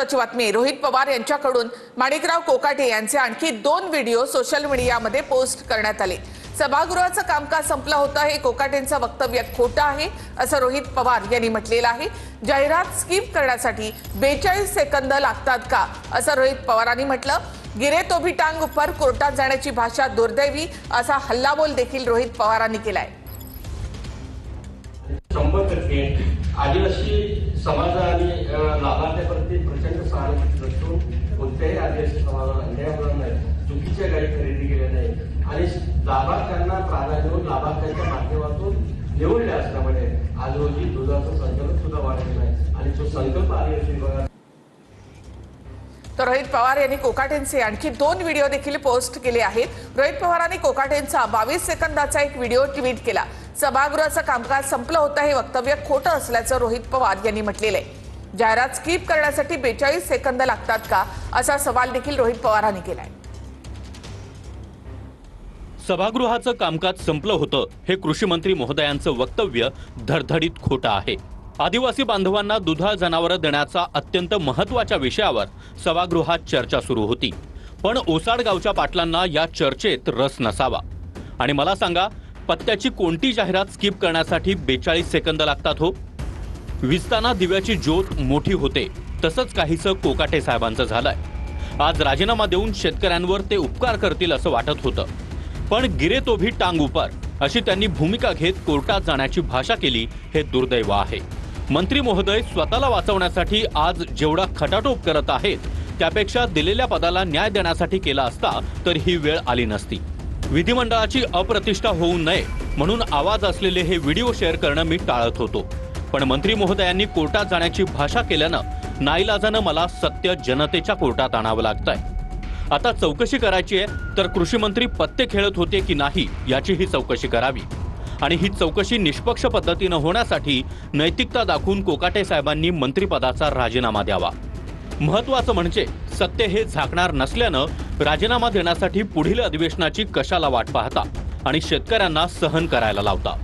महत्त्वाची बातमी। रोहित पवार यांच्याकडून माणिकराव कोकाटे यांचे आणखी 2 व्हिडिओ सोशल मीडियामध्ये पोस्ट करण्यात आले। सभागृहाचं कामकाज संपलं होतं हे कोकाटेंचं वक्तव्य खोटं आहे असं रोहित पवार यांनी म्हटलेलं आहे। जाहिरात स्किप करण्यासाठी 42 सेकंद लागतात का असं रोहित पवारांनी म्हटलं। गिरे तो भी टांग ऊपर कोर्टात जाण्याची भाषा दुर्दैवी असा हल्लाबोल देखील रोहित पवारांनी केलाय। आदिवासी समाज आणि लाभार्थ्यांप्रती प्रचंड सहानुभूती असतो। कोणत्याही आदिवासी समाजाला अन्याय होणार नाही, चुकीच्या गाई खरेदी केल्या नाही आणि लाभार्थ्यांना प्राधान्य देऊन लाभार्थ्यांच्या माध्यमातून निवडले असल्यामुळे आज रोजी दुधाचं संकलन सुद्धा वाढलेलं आहे आणि तो संकल्प आदिवासी विभागात। तर रोहित पवार यांनी कोकाटेंचे आणखी 2 व्हिडिओ देखील पोस्ट केले आहेत। रोहित पवारांनी कोकाटेंचा 22 सेकंदाचा एक व्हिडिओ ट्विट केला। सभागृहाचं कामकाज संपलं होतं हे वक्तव्य खोटं असल्याचं रोहित पवार यांनी म्हटलेलं आहे। जाहिरात स्किप करण्यासाठी 42 सेकंद लागतात का असा सवाल देखील रोहित पवारांनी केलाय। सभागृहाचं कामकाज संपलं होतं हे कृषी मंत्री महोदयांचं वक्तव्य धडधडीत खोटं आहे। आदिवासी बांधवांना दुधाळ जनावरं देण्याचा अत्यंत महत्त्वाच्या विषयावर सभागृहात चर्चा सुरू होती, पण ओसाड गावच्या पाटलांना या चर्चेत रस नसावा। आणि मला सांगा, पत्त्याची कोणती जाहिरात स्किप करण्यासाठी 42 सेकंद लागतात हो? विजताना दिव्याची ज्योत मोठी होते तसंच काहीसं कोकाटे साहेबांचं झालंय। आज राजीनामा देऊन शेतकऱ्यांवर ते उपकार करतील असं वाटत होतं, पण गिरे तो भी टांग ऊपर अशी त्यांनी भूमिका घेत कोर्टात जाण्याची भाषा केली हे दुर्दैव आहे। मंत्री महोदय स्वतःला वाचवण्यासाठी आज जेवढा खटाटोप करत आहेत त्यापेक्षा दिलेल्या पदाला न्याय देण्यासाठी केला असता तर ही वेळ आली नसती। विधिमंडळाची अप्रतिष्ठा होऊ नये म्हणून आवाज असलेले हे व्हिडिओ शेअर करणं मी टाळत होतो, पण मंत्री महोदयांनी कोर्टात जाण्याची भाषा केल्यानं नाईलाजानं मला सत्य जनतेच्या कोर्टात आणावं लागतंय। आता चौकशी करायची आहे तर कृषी मंत्री पत्ते खेळत होते की नाही याची ही चौकशी करावी आणि ही चौकशी निष्पक्ष पद्धतीनं होण्यासाठी नैतिकता दाखवून कोकाटे साहेबांनी मंत्रिपदाचा राजीनामा द्यावा। महत्त्वाचं म्हणजे सत्य हे झाकणार नसल्यानं राजीनामा देण्यासाठी पुढील अधिवेशनाची कशाला वाट पाहता आणि शेतकऱ्यांना सहन करायला लावता।